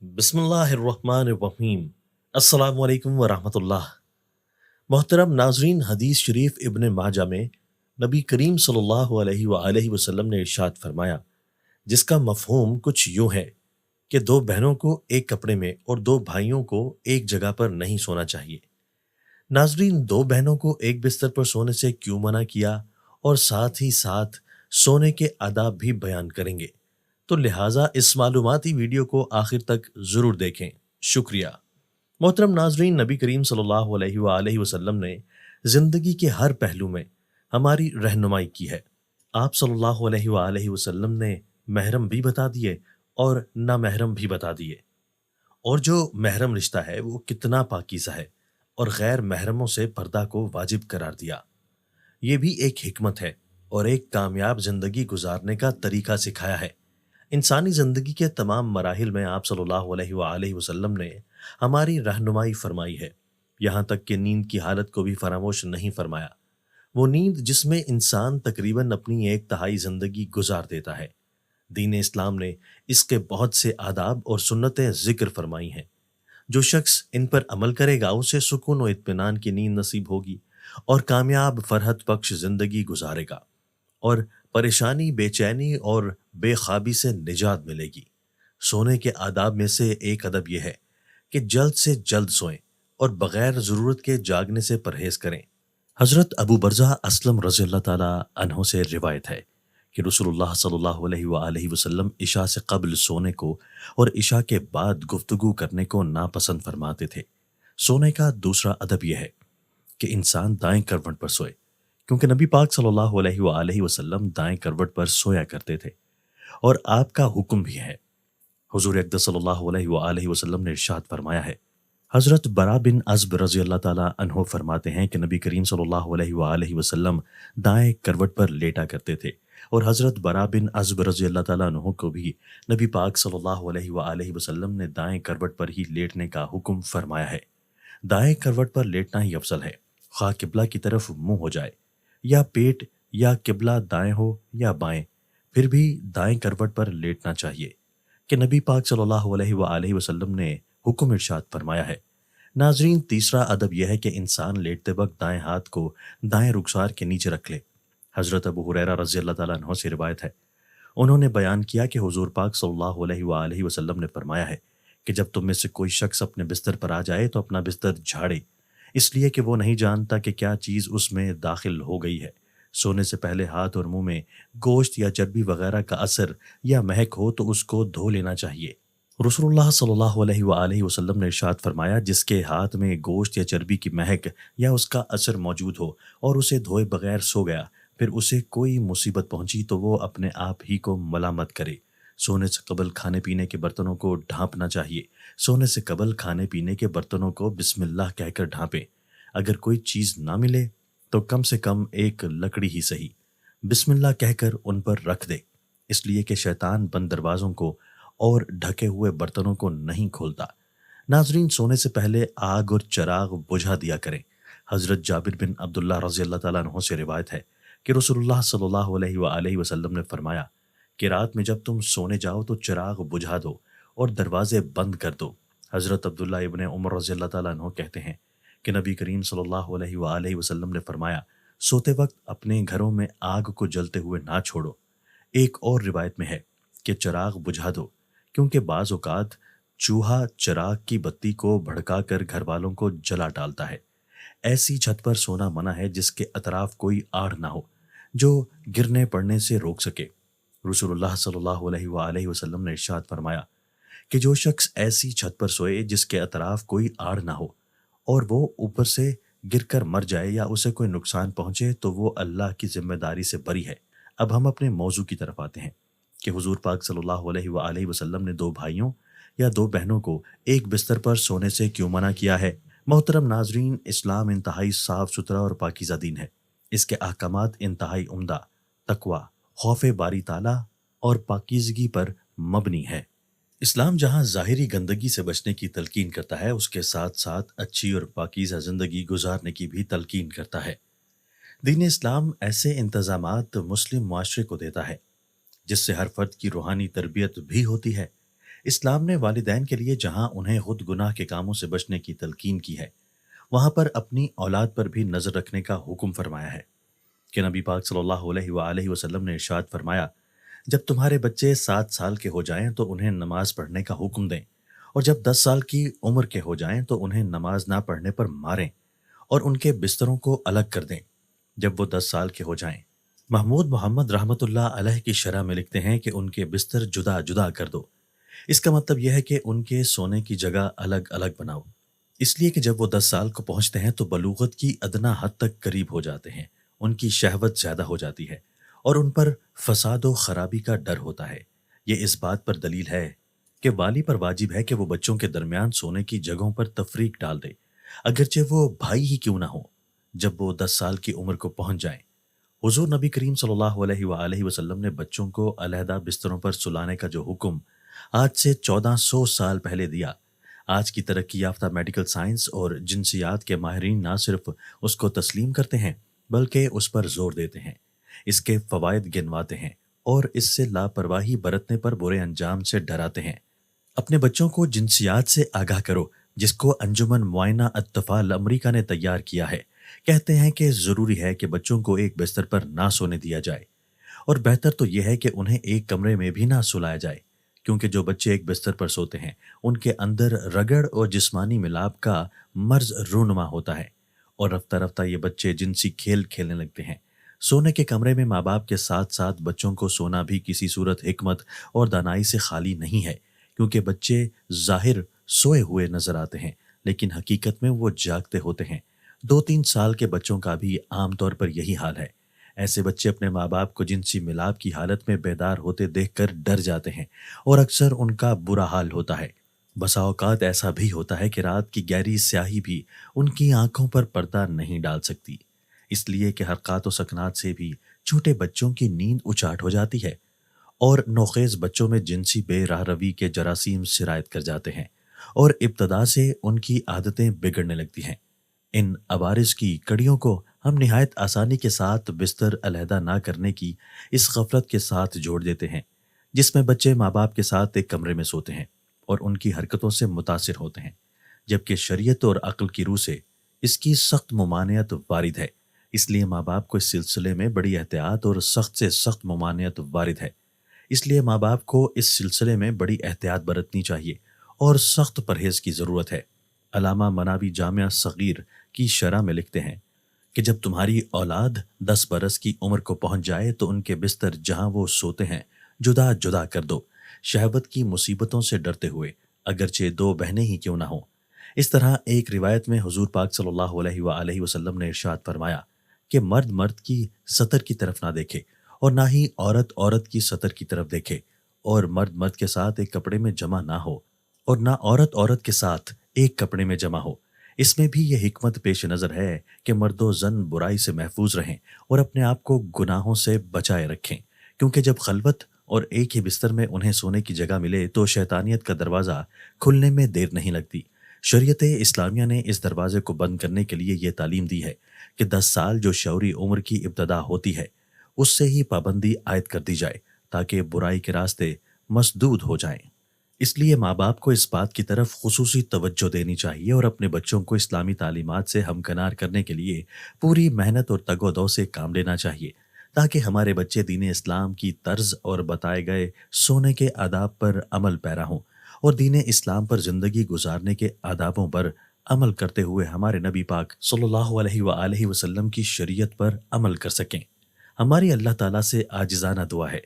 بسم اللہ الرحمن الرحیم۔ السلام علیکم ورحمۃ اللہ۔ محترم ناظرین، حدیث شریف ابن ماجہ میں نبی کریم صلی اللہ علیہ وآلہ وسلم نے ارشاد فرمایا، جس کا مفہوم کچھ یوں ہے کہ دو بہنوں کو ایک کپڑے میں اور دو بھائیوں کو ایک جگہ پر نہیں سونا چاہیے۔ ناظرین، دو بہنوں کو ایک بستر پر سونے سے کیوں منع کیا اور ساتھ ہی ساتھ سونے کے آداب بھی بیان کریں گے، تو لہٰذا اس معلوماتی ویڈیو کو آخر تک ضرور دیکھیں۔ شکریہ۔ محترم ناظرین، نبی کریم صلی اللہ علیہ وآلہ وسلم نے زندگی کے ہر پہلو میں ہماری رہنمائی کی ہے۔ آپ صلی اللہ علیہ وآلہ وسلم نے محرم بھی بتا دیے اور نامحرم بھی بتا دیے، اور جو محرم رشتہ ہے وہ کتنا پاکیزہ ہے، اور غیر محرموں سے پردہ کو واجب قرار دیا۔ یہ بھی ایک حکمت ہے اور ایک کامیاب زندگی گزارنے کا طریقہ سکھایا ہے۔ انسانی زندگی کے تمام مراحل میں آپ صلی اللہ علیہ وآلہ وسلم نے ہماری رہنمائی فرمائی ہے، یہاں تک کہ نیند کی حالت کو بھی فراموش نہیں فرمایا۔ وہ نیند جس میں انسان تقریباً اپنی ایک تہائی زندگی گزار دیتا ہے۔ دین اسلام نے اس کے بہت سے آداب اور سنتیں ذکر فرمائی ہیں۔ جو شخص ان پر عمل کرے گا اسے سکون و اطمینان کی نیند نصیب ہوگی اور کامیاب فرحت بخش زندگی گزارے گا، اور پریشانی، بے چینی اور بے خوابی سے نجات ملے گی۔ سونے کے آداب میں سے ایک ادب یہ ہے کہ جلد سے جلد سوئیں اور بغیر ضرورت کے جاگنے سے پرہیز کریں۔ حضرت ابو برزہ اسلم رضی اللہ تعالی عنہ سے روایت ہے کہ رسول اللہ صلی اللہ علیہ وآلہ وسلم عشاء سے قبل سونے کو اور عشاء کے بعد گفتگو کرنے کو ناپسند فرماتے تھے۔ سونے کا دوسرا ادب یہ ہے کہ انسان دائیں کروٹ پر سوئے، کیونکہ نبی پاک صلی اللہ علیہ وآلہ وسلم دائیں کروٹ پر سویا کرتے تھے، اور آپ کا حکم بھی ہے۔ حضور اقدس صلی اللہ علیہ وآلہ وسلم نے ارشاد فرمایا ہے۔ حضرت برا بن عزب رضی اللہ تعالیٰ عنہ فرماتے ہیں کہ نبی کریم صلی اللہ علیہ وآلہ وسلم دائیں کروٹ پر لیٹا کرتے تھے، اور حضرت برا بن عزب رضی اللہ تعالیٰ عنہ کو بھی نبی پاک صلی اللہ علیہ وآلہ وسلم نے دائیں کروٹ پر ہی لیٹنے کا حکم فرمایا ہے۔ دائیں کروٹ پر لیٹنا ہی افضل ہے، خواہ قبلہ کی طرف منہ ہو جائے یا پیٹ، یا قبلہ دائیں ہو یا بائیں، پھر بھی دائیں کروٹ پر لیٹنا چاہیے، کہ نبی پاک صلی اللہ علیہ وآلہ وسلم نے حکم ارشاد فرمایا ہے۔ ناظرین، تیسرا ادب یہ ہے کہ انسان لیٹتے وقت دائیں ہاتھ کو دائیں رخسار کے نیچے رکھ لے۔ حضرت ابو ہریرہ رضی اللہ تعالیٰ عنہ سے روایت ہے، انہوں نے بیان کیا کہ حضور پاک صلی اللہ علیہ وآلہ وسلم نے فرمایا ہے کہ جب تم میں سے کوئی شخص اپنے بستر پر آ جائے تو اپنا بستر جھاڑے، اس لیے کہ وہ نہیں جانتا کہ کیا چیز اس میں داخل ہو گئی ہے۔ سونے سے پہلے ہاتھ اور منہ میں گوشت یا چربی وغیرہ کا اثر یا مہک ہو تو اس کو دھو لینا چاہیے۔ رسول اللہ صلی اللہ علیہ وآلہ وسلم نے ارشاد فرمایا، جس کے ہاتھ میں گوشت یا چربی کی مہک یا اس کا اثر موجود ہو اور اسے دھوئے بغیر سو گیا، پھر اسے کوئی مصیبت پہنچی تو وہ اپنے آپ ہی کو ملامت کرے۔ سونے سے قبل کھانے پینے کے برتنوں کو ڈھانپنا چاہیے۔ سونے سے قبل کھانے پینے کے برتنوں کو بسم اللہ کہہ کر ڈھانپیں۔ اگر کوئی چیز نہ ملے تو کم سے کم ایک لکڑی ہی صحیح بسم اللہ کہہ کر ان پر رکھ دے، اس لیے کہ شیطان بند دروازوں کو اور ڈھکے ہوئے برتنوں کو نہیں کھولتا۔ ناظرین، سونے سے پہلے آگ اور چراغ بجھا دیا کریں۔ حضرت جابر بن عبداللہ رضی اللہ تعالیٰ عنہ سے روایت ہے کہ رسول اللہ صلی اللہ علیہ وآلہ وسلم نے فرمایا کہ رات میں جب تم سونے جاؤ تو چراغ بجھا دو اور دروازے بند کر دو۔ حضرت عبداللہ ابن عمر رضی اللہ تعالیٰ عنہ کہتے ہیں کہ نبی کریم صلی اللہ علیہ وآلہ وسلم نے فرمایا، سوتے وقت اپنے گھروں میں آگ کو جلتے ہوئے نہ چھوڑو۔ ایک اور روایت میں ہے کہ چراغ بجھا دو، کیونکہ بعض اوقات چوہا چراغ کی بتی کو بھڑکا کر گھر والوں کو جلا ڈالتا ہے۔ ایسی چھت پر سونا منع ہے جس کے اطراف کوئی آڑ نہ ہو جو گرنے پڑنے سے روک سکے۔ رسول اللہ صلی اللہ علیہ وآلہ وسلم نے ارشاد فرمایا کہ جو شخص ایسی چھت پر سوئے جس کے اطراف کوئی آڑ نہ ہو اور وہ اوپر سے گر کر مر جائے یا اسے کوئی نقصان پہنچے تو وہ اللہ کی ذمہ داری سے بری ہے۔ اب ہم اپنے موضوع کی طرف آتے ہیں کہ حضور پاک صلی اللہ علیہ وآلہ وسلم نے دو بھائیوں یا دو بہنوں کو ایک بستر پر سونے سے کیوں منع کیا ہے۔ محترم ناظرین، اسلام انتہائی صاف ستھرا اور پاکیزہ دین ہے۔ اس کے احکامات انتہائی عمدہ، تقوی، خوف باری تعالیٰ اور پاکیزگی پر مبنی ہے۔ اسلام جہاں ظاہری گندگی سے بچنے کی تلقین کرتا ہے، اس کے ساتھ ساتھ اچھی اور پاکیزہ زندگی گزارنے کی بھی تلقین کرتا ہے۔ دین اسلام ایسے انتظامات مسلم معاشرے کو دیتا ہے جس سے ہر فرد کی روحانی تربیت بھی ہوتی ہے۔ اسلام نے والدین کے لیے جہاں انہیں خود گناہ کے کاموں سے بچنے کی تلقین کی ہے، وہاں پر اپنی اولاد پر بھی نظر رکھنے کا حکم فرمایا ہے کہ نبی پاک صلی اللہ علیہ وآلہ وسلم نے ارشاد فرمایا، جب تمہارے بچے 7 سال کے ہو جائیں تو انہیں نماز پڑھنے کا حکم دیں، اور جب 10 سال کی عمر کے ہو جائیں تو انہیں نماز نہ پڑھنے پر ماریں اور ان کے بستروں کو الگ کر دیں جب وہ 10 سال کے ہو جائیں۔ محمود محمد رحمۃ اللہ علیہ کی شرح میں لکھتے ہیں کہ ان کے بستر جدا جدا کر دو۔ اس کا مطلب یہ ہے کہ ان کے سونے کی جگہ الگ الگ بناؤ، اس لیے کہ جب وہ 10 سال کو پہنچتے ہیں تو بلوغت کی ادنا حد تک قریب ہو جاتے ہیں، ان کی شہوت زیادہ ہو جاتی ہے اور ان پر فساد و خرابی کا ڈر ہوتا ہے۔ یہ اس بات پر دلیل ہے کہ والی پر واجب ہے کہ وہ بچوں کے درمیان سونے کی جگہوں پر تفریق ڈال دے، اگرچہ وہ بھائی ہی کیوں نہ ہو، جب وہ 10 سال کی عمر کو پہنچ جائیں۔ حضور نبی کریم صلی اللہ علیہ وآلہ وسلم نے بچوں کو علیحدہ بستروں پر سلانے کا جو حکم آج سے 1400 سال پہلے دیا، آج کی ترقی یافتہ میڈیکل سائنس اور جنسیات کے ماہرین نہ صرف اس کو تسلیم کرتے ہیں بلکہ اس پر زور دیتے ہیں، اس کے فوائد گنواتے ہیں اور اس سے لاپرواہی برتنے پر برے انجام سے ڈراتے ہیں۔ اپنے بچوں کو جنسیات سے آگاہ کرو، جس کو انجمن معائنہ اطفال امریکہ نے تیار کیا ہے۔ کہتے ہیں کہ ضروری ہے کہ بچوں کو ایک بستر پر نہ سونے دیا جائے، اور بہتر تو یہ ہے کہ انہیں ایک کمرے میں بھی نہ سلایا جائے، کیونکہ جو بچے ایک بستر پر سوتے ہیں ان کے اندر رگڑ اور جسمانی ملاپ کا مرض رونما ہوتا ہے، اور رفتہ رفتہ یہ بچے جنسی کھیل کھیلنے لگتے ہیں۔ سونے کے کمرے میں ماں باپ کے ساتھ ساتھ بچوں کو سونا بھی کسی صورت حکمت اور دانائی سے خالی نہیں ہے، کیونکہ بچے ظاہر سوئے ہوئے نظر آتے ہیں لیکن حقیقت میں وہ جاگتے ہوتے ہیں۔ 2-3 سال کے بچوں کا بھی عام طور پر یہی حال ہے۔ ایسے بچے اپنے ماں باپ کو جنسی ملاپ کی حالت میں بیدار ہوتے دیکھ کر ڈر جاتے ہیں اور اکثر ان کا برا حال ہوتا ہے۔ بسا اوقات ایسا بھی ہوتا ہے کہ رات کی گہری سیاہی بھی ان کی آنکھوں پر پردہ نہیں ڈال سکتی، اس لیے کہ حرکات و سکنات سے بھی چھوٹے بچوں کی نیند اچاٹ ہو جاتی ہے اور نوخیز بچوں میں جنسی بے راہ روی کے جراثیم سرایت کر جاتے ہیں اور ابتدا سے ان کی عادتیں بگڑنے لگتی ہیں۔ ان عوارض کی کڑیوں کو ہم نہایت آسانی کے ساتھ بستر علیحدہ نہ کرنے کی اس غفلت کے ساتھ جوڑ دیتے ہیں، جس میں بچے ماں باپ کے ساتھ ایک کمرے میں سوتے ہیں اور ان کی حرکتوں سے متاثر ہوتے ہیں، جبکہ شریعت اور عقل کی روح سے اس کی سخت ممانعت وارد ہے۔ اس لیے ماں باپ کو اس سلسلے میں بڑی احتیاط اور سخت سے سخت ممانعت وارد ہے۔ اس لیے ماں باپ کو اس سلسلے میں بڑی احتیاط برتنی چاہیے اور سخت پرہیز کی ضرورت ہے۔ علامہ مناوی جامعہ صغیر کی شرح میں لکھتے ہیں کہ جب تمہاری اولاد 10 برس کی عمر کو پہنچ جائے تو ان کے بستر جہاں وہ سوتے ہیں جدا جدا کر دو، شہوت کی مصیبتوں سے ڈرتے ہوئے، اگرچہ 2 بہنیں ہی کیوں نہ ہوں۔ اس طرح ایک روایت میں حضور پاک صلی اللہ علیہ وآلہ وسلم نے ارشاد فرمایا کہ مرد مرد کی سطر کی طرف نہ دیکھے اور نہ ہی عورت عورت کی سطر کی طرف دیکھے، اور مرد مرد کے ساتھ ایک کپڑے میں جمع نہ ہو اور نہ عورت عورت کے ساتھ ایک کپڑے میں جمع ہو۔ اس میں بھی یہ حکمت پیش نظر ہے کہ مرد و زن برائی سے محفوظ رہیں اور اپنے آپ کو گناہوں سے بچائے رکھیں، کیونکہ جب خلوت اور ایک ہی بستر میں انہیں سونے کی جگہ ملے تو شیطانیت کا دروازہ کھلنے میں دیر نہیں لگتی۔ شریعت اسلامیہ نے اس دروازے کو بند کرنے کے لیے یہ تعلیم دی ہے کہ 10 سال جو شعوری عمر کی ابتدا ہوتی ہے اس سے ہی پابندی عائد کر دی جائے تاکہ برائی کے راستے مسدود ہو جائیں۔ اس لیے ماں باپ کو اس بات کی طرف خصوصی توجہ دینی چاہیے اور اپنے بچوں کو اسلامی تعلیمات سے ہمکنار کرنے کے لیے پوری محنت اور تگ و دو سے کام لینا چاہیے، تاکہ ہمارے بچے دین اسلام کی طرز اور بتائے گئے سونے کے آداب پر عمل پیرا ہوں اور دین اسلام پر زندگی گزارنے کے آدابوں پر عمل کرتے ہوئے ہمارے نبی پاک صلی اللہ علیہ وآلہ وسلم کی شریعت پر عمل کر سکیں۔ ہماری اللہ تعالیٰ سے عاجزانہ دعا ہے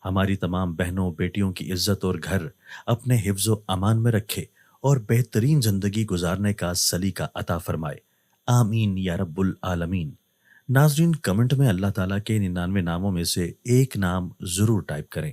ہماری تمام بہنوں بیٹیوں کی عزت اور گھر اپنے حفظ و امان میں رکھے اور بہترین زندگی گزارنے کا سلیقہ عطا فرمائے، آمین یا رب العالمین۔ ناظرین، کمنٹ میں اللہ تعالیٰ کے 99 ناموں میں سے ایک نام ضرور ٹائپ کریں۔